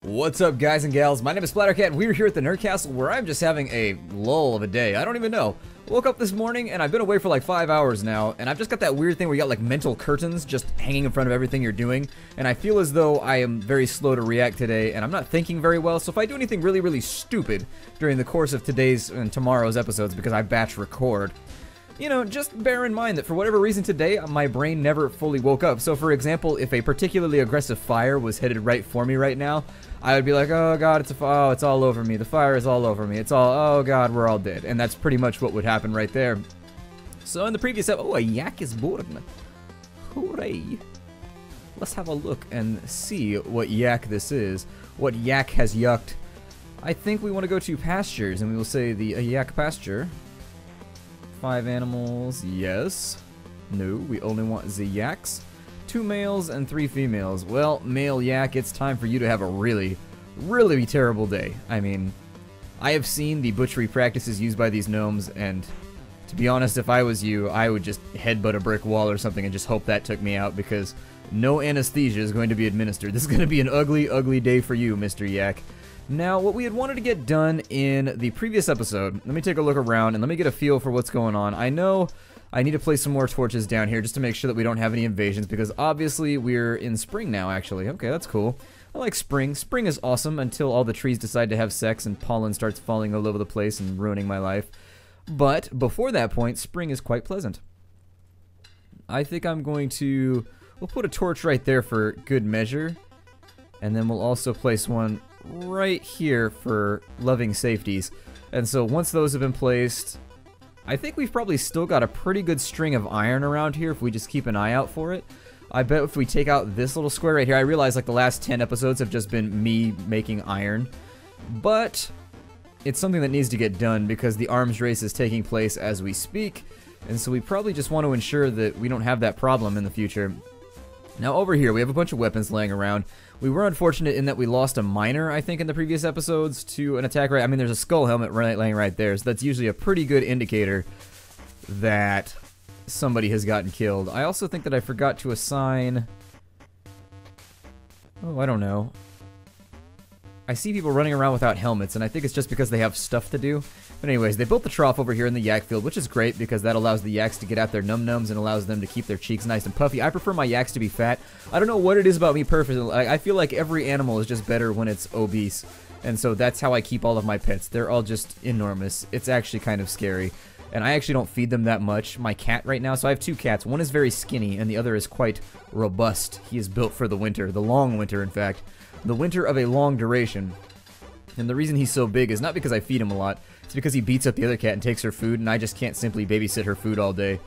What's up, guys and gals? My name is Splattercat, and we're here at the Nerd Castle, where I'm just having a lull of a day. I don't even know. Woke up this morning, and I've been away for like 5 hours now, and I've just got that weird thing where you got like mental curtains just hanging in front of everything you're doing, and I feel as though I am very slow to react today, and I'm not thinking very well, so if I do anything really, really stupid during the course of today's and tomorrow's episodes, because I batch record, you know, just bear in mind that for whatever reason today, my brain never fully woke up. So for example, if a particularly aggressive fire was headed right for me right now, I would be like, oh god, it's all over me. The fire is all over me. Oh god, we're all dead. And that's pretty much what would happen right there. So in the previous episode, oh, a yak is born. Hooray. Let's have a look and see what yak this is. What yak has yucked. I think we want to go to pastures, and we will say the yak pasture. 5 animals, yes. No, we only want the yaks. 2 males and 3 females. Well, male yak, it's time for you to have a really, really terrible day. I mean, I have seen the butchery practices used by these gnomes, and to be honest, if I was you, I would just headbutt a brick wall or something and just hope that took me out, because no anesthesia is going to be administered. This is going to be an ugly, ugly day for you, Mr. Yak. Now, what we had wanted to get done in the previous episode, let me take a look around and let me get a feel for what's going on. I know I need to place some more torches down here just to make sure that we don't have any invasions, because obviously we're in spring now, actually. Okay, that's cool. I like spring. Spring is awesome until all the trees decide to have sex and pollen starts falling all over the place and ruining my life. But before that point, spring is quite pleasant. I think I'm going to... we'll put a torch right there for good measure, and then we'll also place one right here for loving safeties. And so once those have been placed, I think we've probably still got a pretty good string of iron around here if we just keep an eye out for it. I bet if we take out this little square right here, I realize like the last 10 episodes have just been me making iron, but it's something that needs to get done because the arms race is taking place as we speak, and so we probably just want to ensure that we don't have that problem in the future. Now over here, we have a bunch of weapons laying around. We were unfortunate in that we lost a miner, I think, in the previous episodes to an attack. I mean, there's a skull helmet laying right there, so that's usually a pretty good indicator that somebody has gotten killed. I also think that I forgot to assign... oh, I don't know. I see people running around without helmets, and I think it's just because they have stuff to do. But anyways, they built the trough over here in the yak field, which is great because that allows the yaks to get out their num-nums and allows them to keep their cheeks nice and puffy. I prefer my yaks to be fat. I don't know what it is about me perfectly. I feel like every animal is just better when it's obese. And so that's how I keep all of my pets. They're all just enormous. It's actually kind of scary. And I actually don't feed them that much. My cat right now, so I have 2 cats. One is very skinny and the other is quite robust. He is built for the winter, the long winter in fact. The winter of a long duration. And the reason he's so big is not because I feed him a lot. It's because he beats up the other cat and takes her food, and I just can't simply babysit her food all day.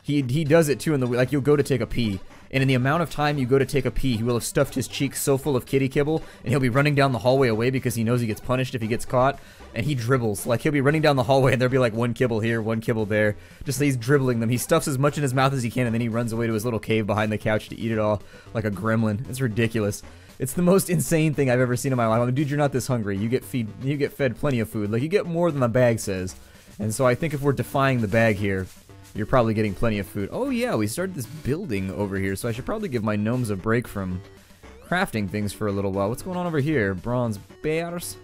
He does it too in the... like, you'll go to take a pee, and in the amount of time you go to take a pee, he will have stuffed his cheeks so full of kitty kibble, and he'll be running down the hallway away because he knows he gets punished if he gets caught, and he dribbles. Like, he'll be running down the hallway, and there'll be like 1 kibble here, 1 kibble there. Just he's dribbling them. He stuffs as much in his mouth as he can, and then he runs away to his little cave behind the couch to eat it all like a gremlin. It's ridiculous. It's the most insane thing I've ever seen in my life. I'm like, dude, you're not this hungry. You get fed plenty of food. Like, you get more than the bag says. And so I think if we're defying the bag here, you're probably getting plenty of food. Oh yeah, we started this building over here, so I should probably give my gnomes a break from crafting things for a little while. What's going on over here? Bronze bars.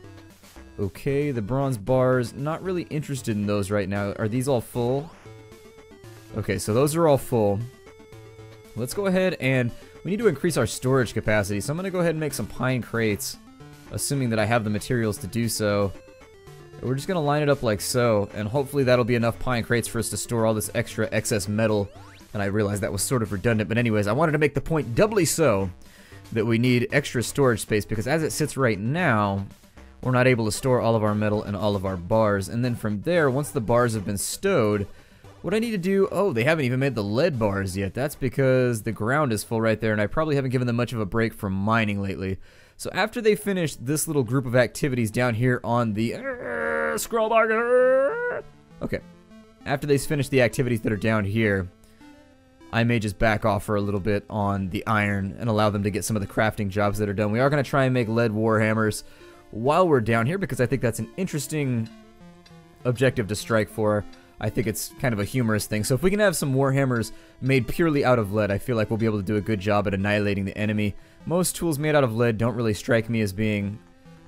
Okay, the bronze bars. Not really interested in those right now. Are these all full? Okay, so those are all full. Let's go ahead and... we need to increase our storage capacity, so I'm going to go ahead and make some pine crates, assuming that I have the materials to do so. We're just going to line it up like so, and hopefully that'll be enough pine crates for us to store all this extra excess metal. And I realized that was sort of redundant, but anyways, I wanted to make the point doubly so that we need extra storage space, because as it sits right now, we're not able to store all of our metal and all of our bars. And then from there, once the bars have been stowed, what I need to do... oh, they haven't even made the lead bars yet. That's because the ground is full right there, and I probably haven't given them much of a break from mining lately. So after they finish this little group of activities down here on the... scroll bar... okay. After they finish the activities that are down here, I may just back off for a little bit on the iron and allow them to get some of the crafting jobs that are done. We are going to try and make lead warhammers while we're down here, because I think that's an interesting objective to strike for. I think it's kind of a humorous thing. So if we can have some warhammers made purely out of lead, I feel like we'll be able to do a good job at annihilating the enemy. Most tools made out of lead don't really strike me as being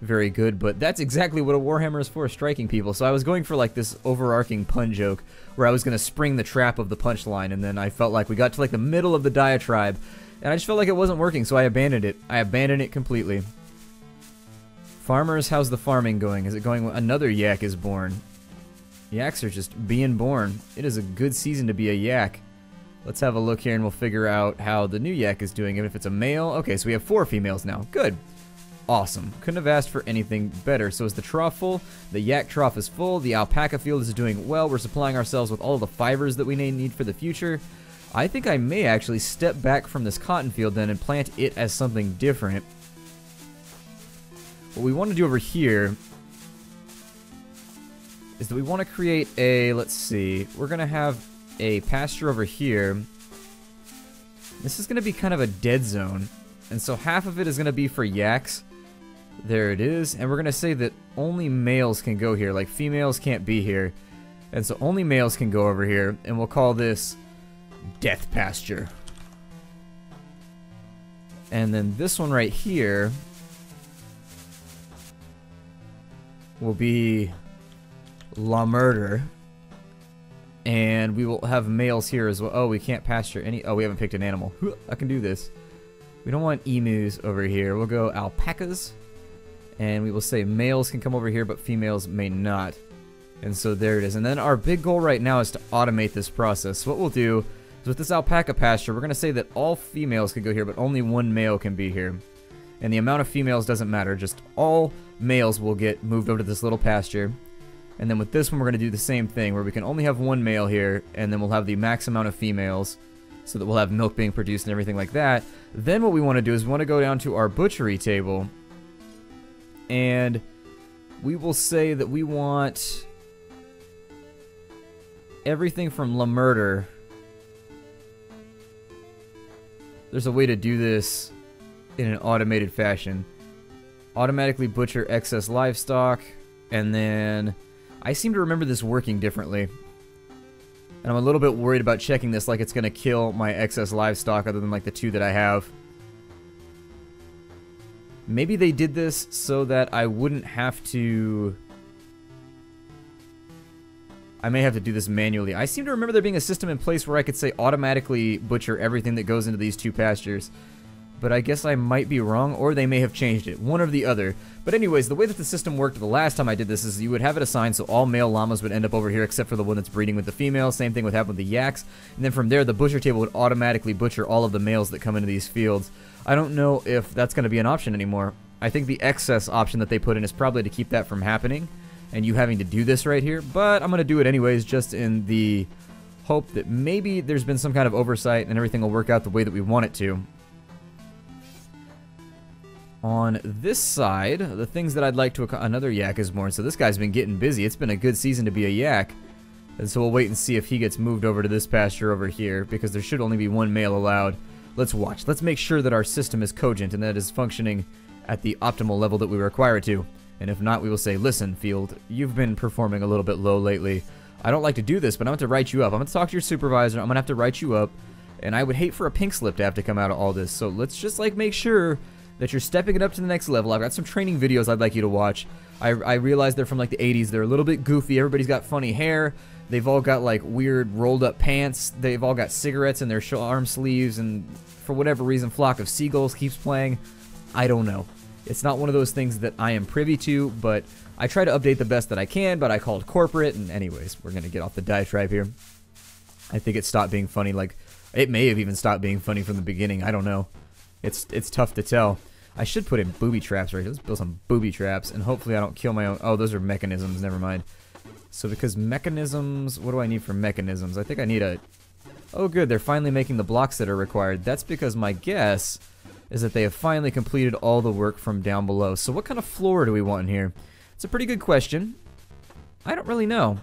very good, but that's exactly what a warhammer is for, striking people. So I was going for like this overarching pun joke where I was going to spring the trap of the punchline, and then I felt like we got to like the middle of the diatribe, and I just felt like it wasn't working, so I abandoned it. I abandoned it completely. Farmers, how's the farming going? Is it going? Another yak is born. Yaks are just being born. It is a good season to be a yak. Let's have a look here and we'll figure out how the new yak is doing. And if it's a male, okay, so we have 4 females now. Good. Awesome. Couldn't have asked for anything better. So is the trough full? The yak trough is full. The alpaca field is doing well. We're supplying ourselves with all the fibers that we need for the future. I think I may actually step back from this cotton field then and plant it as something different. What we want to do over here is that we want to create a, let's see, we're going to have a pasture over here. This is going to be kind of a dead zone, and so half of it is going to be for yaks. There it is, and we're going to say that only males can go here, like females can't be here, and so only males can go over here, and we'll call this death pasture. And then this one right here will be La Murder, and we will have males here as well. Oh, we can't pasture any. Oh, we haven't picked an animal. I can do this. We don't want emus over here. We'll go alpacas, and we will say males can come over here, but females may not. And so there it is. And then our big goal right now is to automate this process. So what we'll do is with this alpaca pasture, we're going to say that all females can go here, but only one male can be here. And the amount of females doesn't matter. Just all males will get moved over to this little pasture. And then with this one, we're going to do the same thing, where we can only have one male here, and then we'll have the max amount of females, so that we'll have milk being produced and everything like that. Then what we want to do is we want to go down to our butchery table, and we will say that we want everything from La Murder. There's a way to do this in an automated fashion. Automatically butcher excess livestock, and then I seem to remember this working differently. And I'm a little bit worried about checking this like it's going to kill my excess livestock other than like the 2 that I have. Maybe they did this so that I wouldn't have to... I may have to do this manually. I seem to remember there being a system in place where I could say automatically butcher everything that goes into these 2 pastures. But I guess I might be wrong, or they may have changed it. One or the other. But anyways, the way that the system worked the last time I did this is you would have it assigned so all male llamas would end up over here except for the one that's breeding with the female. Same thing would happen with the yaks. And then from there, the butcher table would automatically butcher all of the males that come into these fields. I don't know if that's going to be an option anymore. I think the excess option that they put in is probably to keep that from happening and you having to do this right here. But I'm going to do it anyways, just in the hope that maybe there's been some kind of oversight and everything will work out the way that we want it to. On this side, the things that I'd like to... Another yak is born, so this guy's been getting busy. It's been a good season to be a yak. And so we'll wait and see if he gets moved over to this pasture over here, because there should only be one male allowed. Let's watch. Let's make sure that our system is cogent and that it is functioning at the optimal level that we require it to. And if not, we will say, listen, field, you've been performing a little bit low lately. I don't like to do this, but I'm going to write you up. I'm going to talk to your supervisor. I'm going to have to write you up. And I would hate for a pink slip to have to come out of all this. So let's just, like, make sure that you're stepping it up to the next level. I've got some training videos I'd like you to watch. I realize they're from like the 80s. They're a little bit goofy. Everybody's got funny hair. They've all got like weird rolled up pants. They've all got cigarettes in their arm sleeves, and for whatever reason, Flock of Seagulls keeps playing. I don't know. It's not one of those things that I am privy to, but I try to update the best that I can, but I called corporate, and anyways, we're going to get off the diatribe here. I think it stopped being funny. Like, it may have even stopped being funny from the beginning. I don't know. It's tough to tell. I should put in booby traps right here. Let's build some booby traps, and hopefully I don't kill my own... Oh, those are mechanisms. Never mind. So because mechanisms... What do I need for mechanisms? I think I need a... Oh, good. They're finally making the blocks that are required. That's because my guess is that they have finally completed all the work from down below. So what kind of floor do we want in here? It's a pretty good question. I don't really know.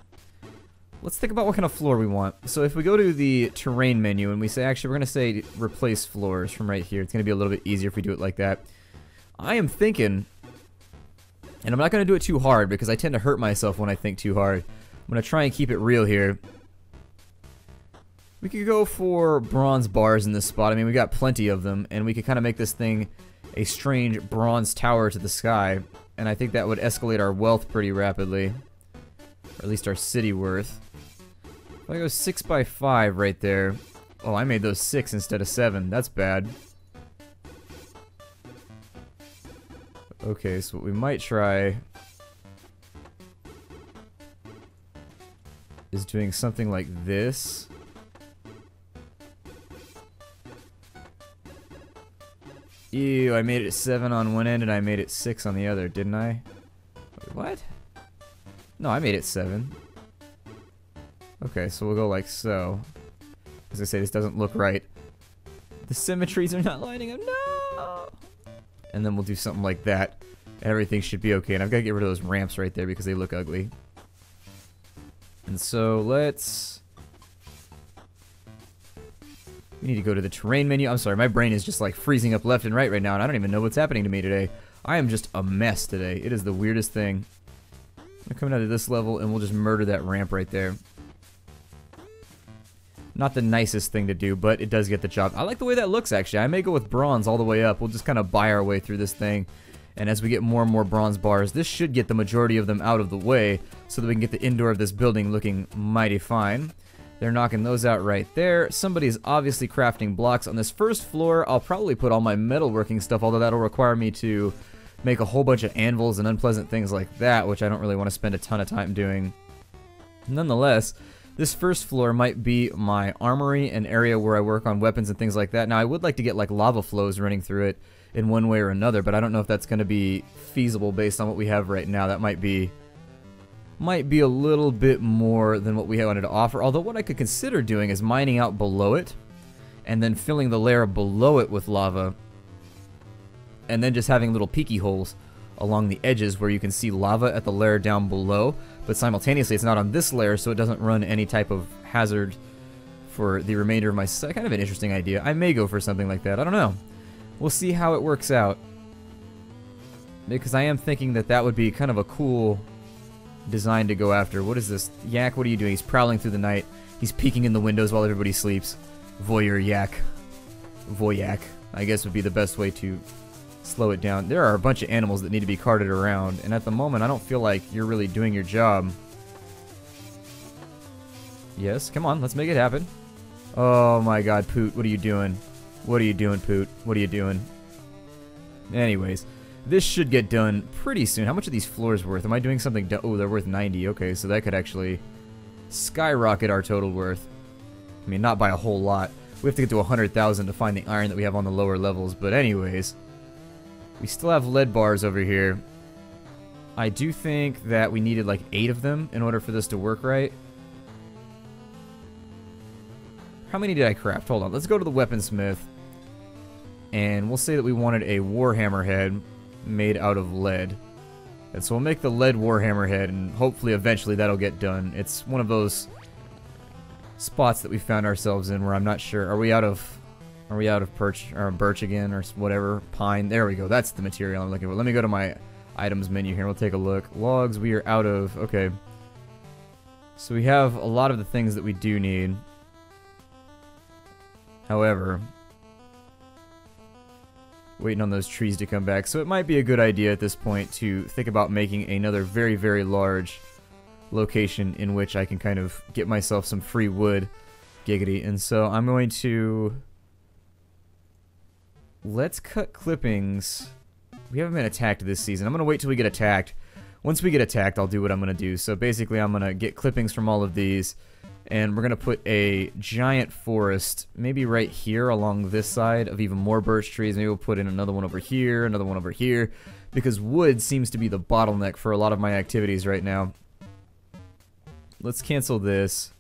Let's think about what kind of floor we want. So if we go to the terrain menu and we say, actually, we're going to say replace floors from right here. It's going to be a little bit easier if we do it like that. I am thinking, and I'm not going to do it too hard because I tend to hurt myself when I think too hard, gonna try and keep it real here. We could go for bronze bars in this spot. I mean, we got plenty of them, and we could kind of make this thing a strange bronze tower to the sky, and I think that would escalate our wealth pretty rapidly, or at least our city worth. If I go 6 by 5 right there. Oh, I made those 6 instead of 7. That's bad. Okay, so what we might try is doing something like this. Ew, I made it 7 on one end and I made it 6 on the other, didn't I? Wait, what? No, I made it 7. Okay, so we'll go like so. As I say, this doesn't look right. The symmetries are not lining up, no! And then we'll do something like that. Everything should be okay, and I've got to get rid of those ramps right there because they look ugly. And so let's... We need to go to the terrain menu. I'm sorry, my brain is just like freezing up left and right now, and I don't even know what's happening to me today. I am just a mess today. It is the weirdest thing. I'm coming out of this level, and we'll just murder that ramp right there. Not the nicest thing to do, but it does get the job. I like the way that looks, actually. I may go with bronze all the way up. We'll just kind of buy our way through this thing. And as we get more and more bronze bars, this should get the majority of them out of the way so that we can get the indoor of this building looking mighty fine. They're knocking those out right there. Somebody's obviously crafting blocks. On this first floor, I'll probably put all my metalworking stuff, although that'll require me to make a whole bunch of anvils and unpleasant things like that, which I don't really want to spend a ton of time doing. Nonetheless, this first floor might be my armory, an area where I work on weapons and things like that. Now, I would like to get like lava flows running through it in one way or another, but I don't know if that's going to be feasible based on what we have right now. That might be a little bit more than what we wanted to offer, although what I could consider doing is mining out below it and then filling the layer below it with lava and then just having little peeky holes along the edges where you can see lava at the layer down below, but simultaneously it's not on this layer, so it doesn't run any type of hazard for the remainder of my set. Kind of an interesting idea. I may go for something like that. I don't know. We'll see how it works out, because I am thinking that that would be kind of a cool design to go after. What is this? Yak, what are you doing? He's prowling through the night. He's peeking in the windows while everybody sleeps. Voyeur yak. Voyak, I guess would be the best way to slow it down. There are a bunch of animals that need to be carted around, and at the moment I don't feel like you're really doing your job. Yes, come on, let's make it happen. Oh my god, Poot, what are you doing? What are you doing, Poot? What are you doing? Anyways, this should get done pretty soon. How much are these floors worth? Am I doing something? Oh, they're worth 90. Okay, so that could actually skyrocket our total worth. I mean, not by a whole lot. We have to get to 100,000 to find the iron that we have on the lower levels. But anyways, we still have lead bars over here. I do think that we needed like 8 of them in order for this to work right. How many did I craft? Hold on, let's go to the weaponsmith. And we'll say that we wanted a warhammer head made out of lead. And so we'll make the lead warhammer head, and hopefully eventually that'll get done. It's one of those spots that we found ourselves in where I'm not sure. Are we out of birch again or whatever? Pine. There we go. That's the material I'm looking for. Let me go to my items menu here. We'll take a look. Logs, we are out of. Okay. So we have a lot of the things that we do need. However, waiting on those trees to come back. So it might be a good idea at this point to think about making another very, very large location in which I can kind of get myself some free wood. Giggity. And so I'm going to... Let's cut clippings. We haven't been attacked this season. I'm going to wait till we get attacked. Once we get attacked, I'll do what I'm going to do. So basically, I'm going to get clippings from all of these. And we're going to put a giant forest, maybe right here along this side of even more birch trees. Maybe we'll put in another one over here, another one over here. Because wood seems to be the bottleneck for a lot of my activities right now. Let's cancel this.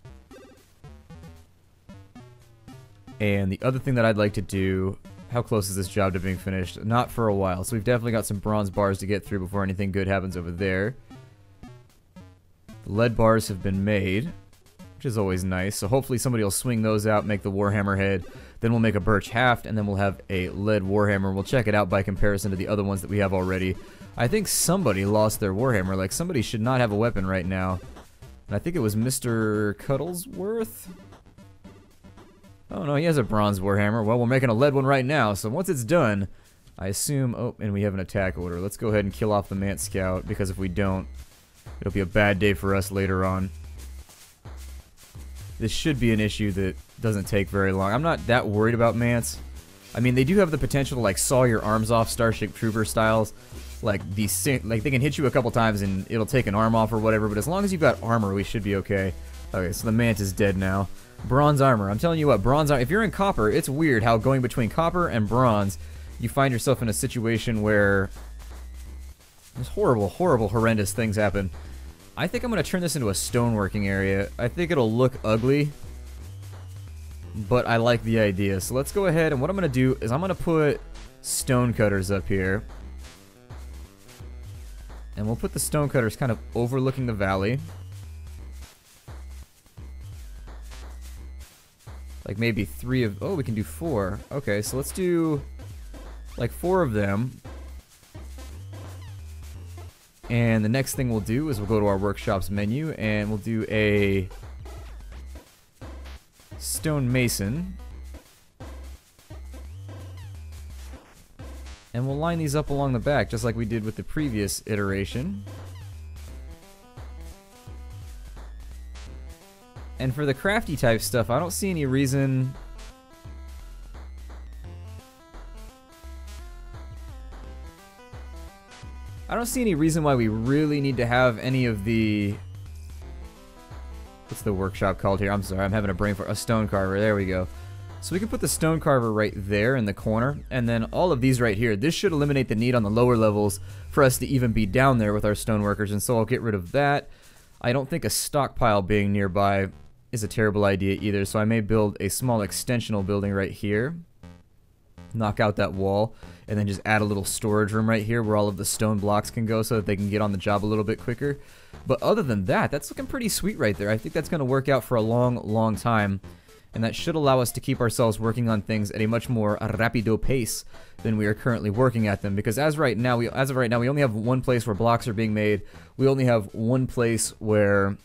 And the other thing that I'd like to do... How close is this job to being finished? Not for a while. So we've definitely got some bronze bars to get through before anything good happens over there. The lead bars have been made, which is always nice. So hopefully somebody will swing those out, make the warhammer head. Then we'll make a birch haft, and then we'll have a lead warhammer. We'll check it out by comparison to the other ones that we have already. I think somebody lost their warhammer. Like, somebody should not have a weapon right now. And I think it was Mr. Cuddlesworth. Oh no, he has a bronze warhammer. Well, we're making a lead one right now, so once it's done, I assume... Oh, and we have an attack order. Let's go ahead and kill off the Mant Scout, because if we don't, it'll be a bad day for us later on. This should be an issue that doesn't take very long. I'm not that worried about Mants. I mean, they do have the potential to, like, saw your arms off Starship Trooper styles. Like, they can hit you a couple times and it'll take an arm off or whatever, but as long as you've got armor, we should be okay. Okay, so the Mant is dead now. Bronze armor. I'm telling you what, bronze armor... If you're in copper, it's weird how going between copper and bronze, you find yourself in a situation where there's horrible, horrendous things happen. I think I'm going to turn this into a stoneworking area. I think it'll look ugly, but I like the idea. So let's go ahead, and what I'm going to do is I'm going to put stone cutters up here. And we'll put the stone cutters kind of overlooking the valley. Like maybe 3 of... Oh, we can do 4. Okay, so let's do like 4 of them. And the next thing we'll do is we'll go to our workshops menu and we'll do a stone mason. And we'll line these up along the back just like we did with the previous iteration. And for the crafty type stuff, I don't see any reason... I don't see any reason why we really need to have any of the... What's the workshop called here? I'm sorry, I'm having a brain for a stone carver. There we go. So we can put the stone carver right there in the corner, and then all of these right here. This should eliminate the need on the lower levels for us to even be down there with our stone workers, and so I'll get rid of that. I don't think a stockpile being nearby is a terrible idea either, so I may build a small extensional building right here. Knock out that wall, and then just add a little storage room right here where all of the stone blocks can go so that they can get on the job a little bit quicker. But other than that, that's looking pretty sweet right there. I think that's going to work out for a long time, and that should allow us to keep ourselves working on things at a much more rapido pace than we are currently working at them. Because as of right now, we only have one place where blocks are being made. We only have one place where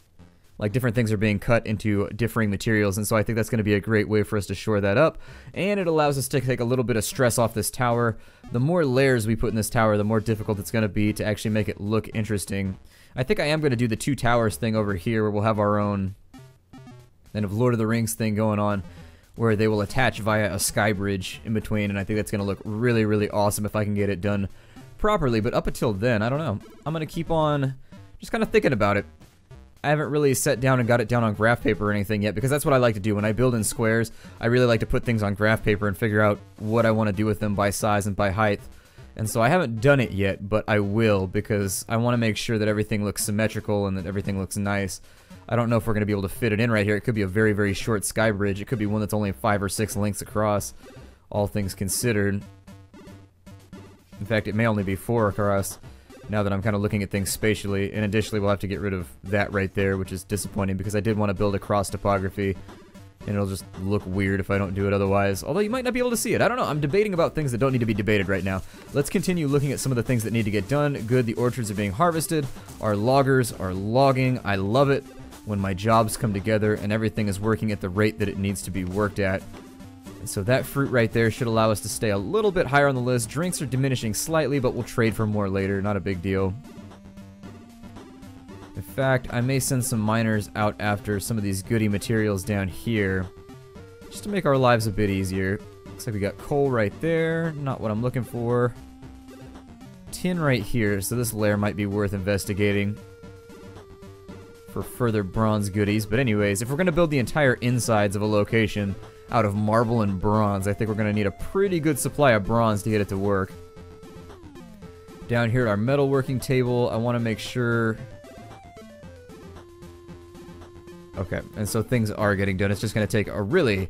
like different things are being cut into differing materials, and so I think that's going to be a great way for us to shore that up, and it allows us to take a little bit of stress off this tower. The more layers we put in this tower, the more difficult it's going to be to actually make it look interesting. I think I am going to do the 2 towers thing over here where we'll have our own kind of Lord of the Rings thing going on, where they will attach via a sky bridge in between, and I think that's going to look really awesome if I can get it done properly. But up until then, I don't know. I'm going to keep on just kind of thinking about it. I haven't really sat down and got it down on graph paper or anything yet, because that's what I like to do. When I build in squares, I really like to put things on graph paper and figure out what I want to do with them by size and by height. And so I haven't done it yet, but I will, because I want to make sure that everything looks symmetrical and that everything looks nice. I don't know if we're going to be able to fit it in right here. It could be a very short sky bridge. It could be one that's only 5 or 6 lengths across, all things considered. In fact, it may only be 4 across, now that I'm kind of looking at things spatially. And additionally, we'll have to get rid of that right there, which is disappointing, because I did want to build a cross topography, and it'll just look weird if I don't do it otherwise. Although you might not be able to see it. I don't know. I'm debating about things that don't need to be debated right now. Let's continue looking at some of the things that need to get done. Good, the orchards are being harvested. Our loggers are logging. I love it when my jobs come together and everything is working at the rate that it needs to be worked at. And so that fruit right there should allow us to stay a little bit higher on the list. Drinks are diminishing slightly, but we'll trade for more later. Not a big deal. In fact, I may send some miners out after some of these goody materials down here, just to make our lives a bit easier. Looks like we got coal right there. Not what I'm looking for. Tin right here, so this layer might be worth investigating for further bronze goodies. But anyways, if we're going to build the entire insides of a location out of marble and bronze, I think we're going to need a pretty good supply of bronze to get it to work. Down here at our metalworking table, I want to make sure... Okay, and so things are getting done. It's just going to take a really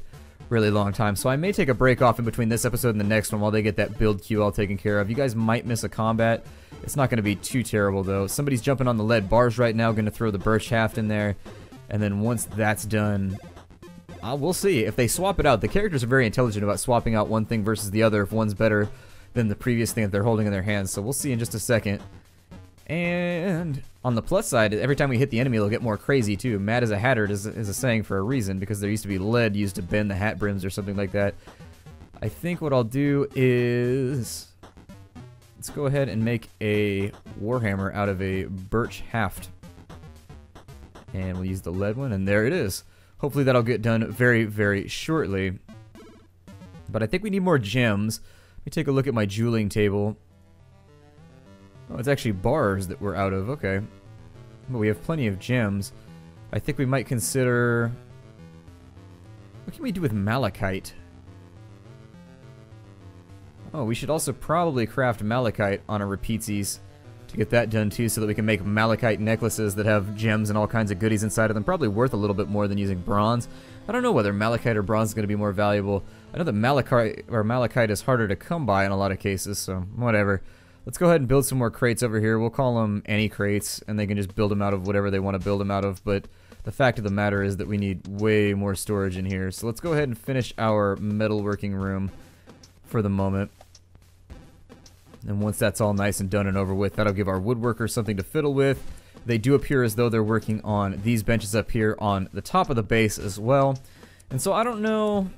long time. So I may take a break off in between this episode and the next one while they get that build queue all taken care of. You guys might miss a combat. It's not going to be too terrible, though. Somebody's jumping on the lead bars right now, going to throw the birch haft in there. And then once that's done, we'll see. If they swap it out, the characters are very intelligent about swapping out one thing versus the other if one's better than the previous thing that they're holding in their hands. So we'll see in just a second And on the plus side, every time we hit the enemy, it'll get more crazy too. Mad as a Hatter is a saying for a reason, because there used to be lead used to bend the hat brims or something like that. I think what I'll do is... let's go ahead and make a warhammer out of a birch haft. And we'll use the lead one, and there it is. Hopefully that'll get done very, very shortly. But I think we need more gems. Let me take a look at my jeweling table. Oh, it's actually bars that we're out of. Okay. But we have plenty of gems. I think we might consider... what can we do with malachite? Oh, we should also probably craft malachite on our repeatsies to get that done too, so that we can make malachite necklaces that have gems and all kinds of goodies inside of them. Probably worth a little bit more than using bronze. I don't know whether malachite or bronze is going to be more valuable. I know that malachite is harder to come by in a lot of cases, so whatever. Let's go ahead and build some more crates over here. We'll call them any crates, and they can just build them out of whatever they want to build them out of. But the fact of the matter is that we need way more storage in here. So let's go ahead and finish our metalworking room for the moment. And once that's all nice and done and over with, that'll give our woodworkers something to fiddle with. They do appear as though they're working on these benches up here on the top of the base as well. And so I don't know...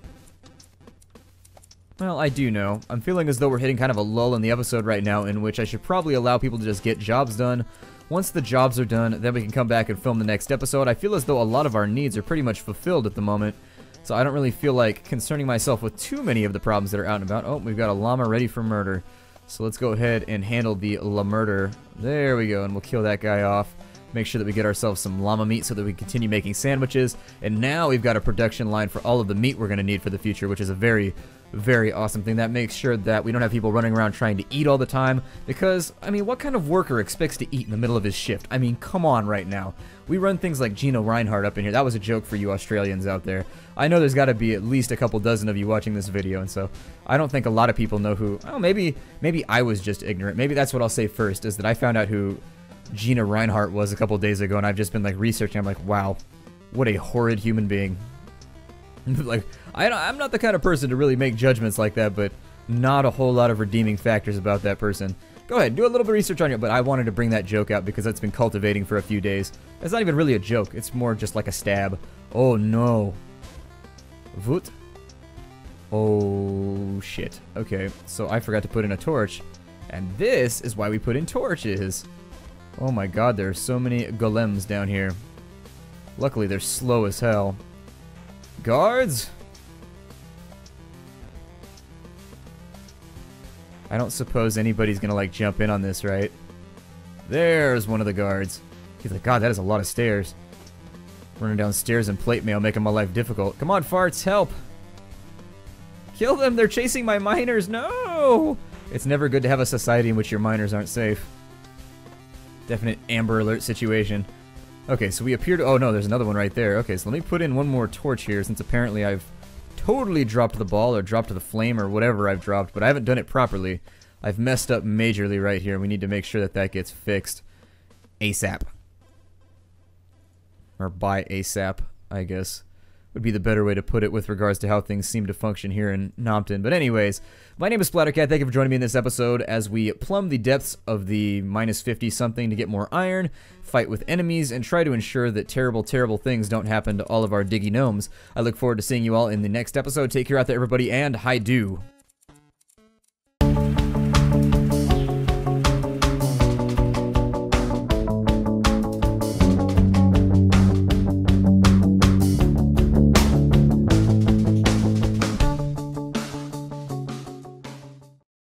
well, I do know. I'm feeling as though we're hitting kind of a lull in the episode right now, in which I should probably allow people to just get jobs done. Once the jobs are done, then we can come back and film the next episode. I feel as though a lot of our needs are pretty much fulfilled at the moment, so I don't really feel like concerning myself with too many of the problems that are out and about. Oh, we've got a llama ready for murder. So let's go ahead and handle the murder. There we go, and we'll kill that guy off. Make sure that we get ourselves some llama meat so that we can continue making sandwiches. And now we've got a production line for all of the meat we're going to need for the future, which is a very, very awesome thing. That makes sure that we don't have people running around trying to eat all the time, because, I mean, what kind of worker expects to eat in the middle of his shift? I mean, come on right now. We run things like Gino Reinhardt up in here. That was a joke for you Australians out there. I know there's got to be at least a couple dozen of you watching this video, and so I don't think a lot of people know who... oh, maybe I was just ignorant. Maybe that's what I'll say first, is that I found out who Gina Reinhardt was a couple days ago, and I've just been like researching. I'm like, wow, what a horrid human being. Like, I'm not the kind of person to really make judgments like that, but not a whole lot of redeeming factors about that person. Go ahead, do a little bit of research on it, but I wanted to bring that joke out because that's been cultivating for a few days. It's not even really a joke, it's more just like a stab. Oh no. Voot. Oh shit. Okay, so I forgot to put in a torch, and this is why we put in torches. Oh my god, there are so many golems down here. Luckily, they're slow as hell. Guards? I don't suppose anybody's gonna, like, jump in on this, right? There's one of the guards. He's like, god, that is a lot of stairs. Running down stairs and plate mail making my life difficult. Come on, farts, help! Kill them! They're chasing my miners! No! It's never good to have a society in which your miners aren't safe. Definite Amber Alert situation. Okay, so we appear to... oh no, there's another one right there. Okay, so let me put in one more torch here, since apparently I've totally dropped the ball, or dropped the flame, or whatever I've dropped, but I haven't done it properly. I've messed up majorly right here. We need to make sure that that gets fixed ASAP. Or by ASAP, I guess, would be the better way to put it with regards to how things seem to function here in Nompton. But anyways, my name is Splattercat. Thank you for joining me in this episode as we plumb the depths of the minus 50 something to get more iron, fight with enemies, and try to ensure that terrible, terrible things don't happen to all of our diggy gnomes. I look forward to seeing you all in the next episode. Take care out there, everybody, and hi-do.